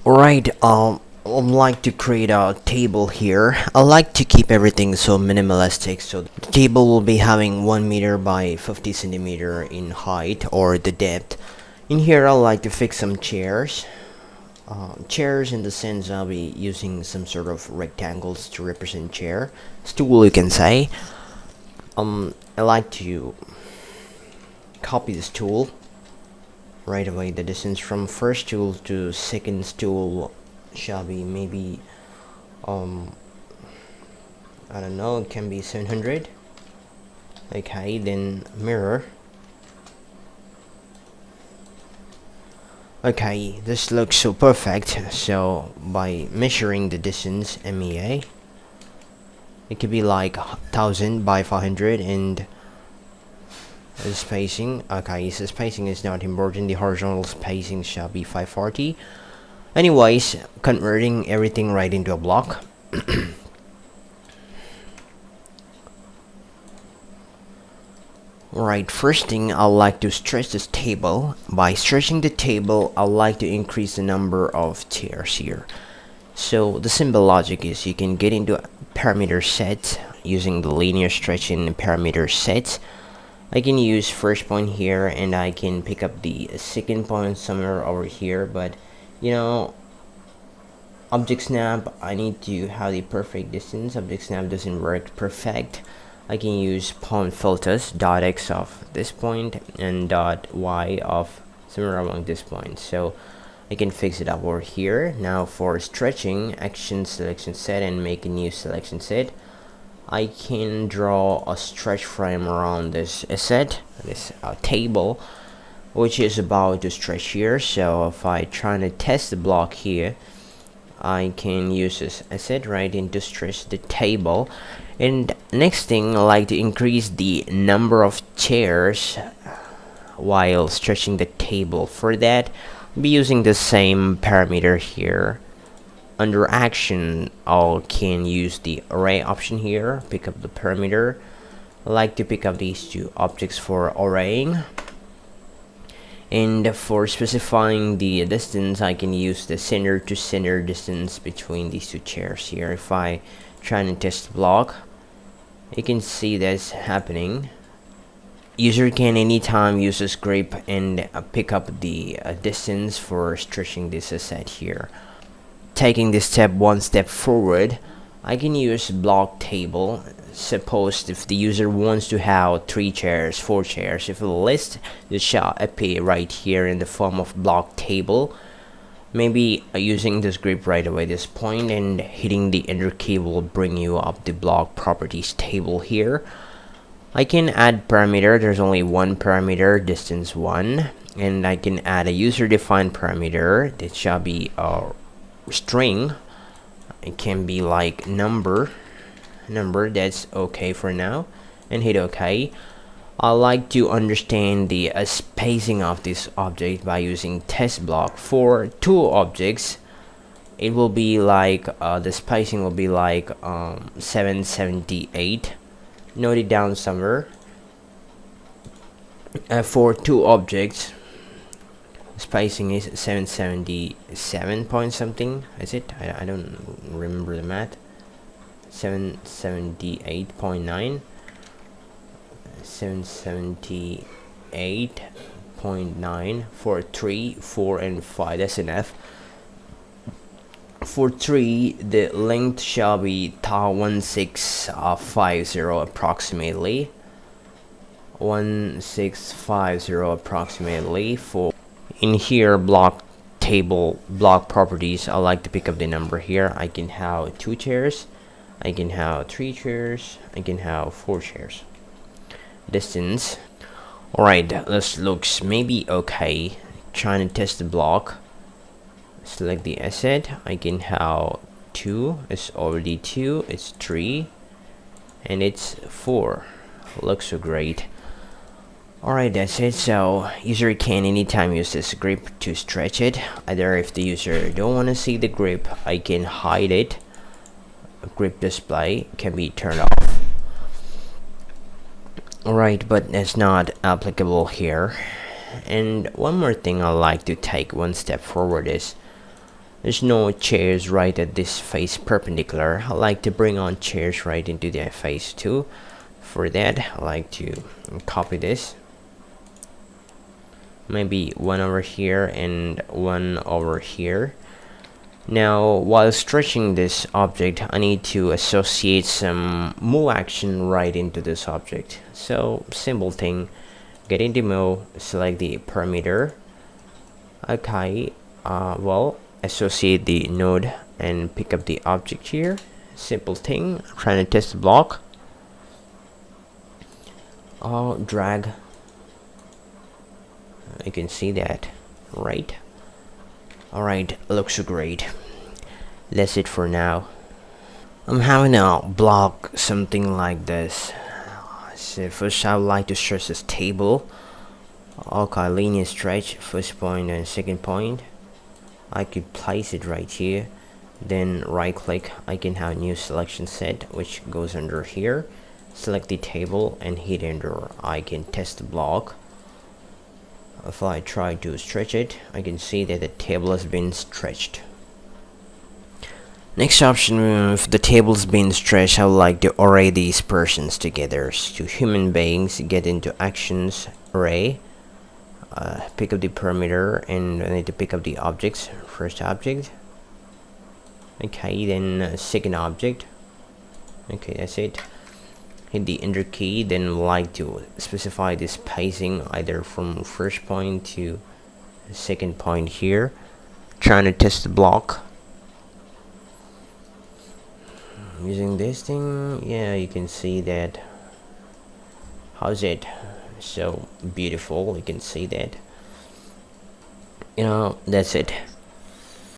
Alright, I'd like to create a table here. I like to keep everything so minimalistic, so the table will be having 1 meter by 50 centimeter in height, or the depth. In here I like to fix some chairs. Chairs in the sense I'll be using some sort of rectangles to represent chair. Stool, you can say. I like to copy this tool right away. The distance from first stool to second stool shall be maybe I don't know, it can be 700. Okay, then mirror. Okay, this looks so perfect. So by measuring the distance MEA, it could be like 1000 by 500, and the spacing, okay, so spacing is not important. The horizontal spacing shall be 540. Anyways, converting everything right into a block. Right, first thing, I like to stretch this table. By stretching the table, I like to increase the number of chairs here. So the simple logic is you can get into a parameter set using the linear stretching parameter set. I can use first point here, and I can pick up the second point somewhere over here, but you know, object snap, I need to have the perfect distance. Object snap doesn't work perfect. I can use point filters, dot x of this point and dot y of somewhere along this point, so I can fix it up over here. Now for stretching, action selection set and make a new selection set. I can draw a stretch frame around this asset, this table, which is about to stretch here. So if I try to test the block here, I can use this asset right in to stretch the table. And next thing, I like to increase the number of chairs while stretching the table. For that, I'll be using the same parameter here. Under action, I can use the array option here, pick up the parameter. I like to pick up these two objects for arraying. And for specifying the distance, I can use the center to center distance between these two chairs here. If I try to test the block, you can see that's happening. User can anytime use this grip and pick up the distance for stretching this asset here. Taking this step one step forward, I can use block table. Suppose if the user wants to have 3 chairs, 4 chairs, if a list, it shall appear right here in the form of block table. Maybe using this grip right away, this point, and hitting the enter key will bring you up the block properties table here. I can add parameter. There's only one parameter, distance 1, and I can add a user defined parameter that shall be a string. It can be like number, that's okay for now, and hit OK. I like to understand the spacing of this object by using test block. For 2 objects, it will be like the spacing will be like 778. Note it down somewhere. For 2 objects, spacing is 777 point something. Is it? I don't remember the math. 778.9, 778.9 for 3, 4, and 5. That's enough. For 3, the length shall be 1650 approximately. 1650 approximately. For in here, block table block properties, I like to pick up the number here. I can have 2 chairs, I can have 3 chairs, I can have 4 chairs. Distance. Alright, this looks maybe okay. Trying to test the block. Select the asset. I can have 2. It's already 2. It's 3. And it's 4. Looks so great. Alright, that's it. So user can anytime use this grip to stretch it. Either if the user don't want to see the grip, I can hide it. Grip display can be turned off. Alright, but that's not applicable here. And one more thing I like to take one step forward is There's no chairs right at this face perpendicular. I like to bring on chairs right into the face too. For that, I like to copy this, maybe one over here and one over here. Now, while stretching this object, I need to associate some move action right into this object. So, simple thing, get into move, select the parameter. Okay, well, associate the node and pick up the object here. Simple thing, trying to test the block. Drag. You can see that, right? Alright, looks great. That's it for now. I'm having a block something like this. So first I would like to stretch this table. Okay, linear stretch, first point and second point. I could place it right here. Then right click, I can have a new selection set which goes under here. Select the table and hit enter. I can test the block. If I try to stretch it, I can see that the table has been stretched. Next option, if the table's been stretched, I would like to array these persons together. So human beings, get into actions, array, pick up the parameter, and I need to pick up the objects. First object, okay, then second object, okay, that's it. Hit the enter key, then like to specify this spacing either from first point to second point here. Trying to test the block using this thing. Yeah, you can see that. How's it? So beautiful, you can see that. That's it.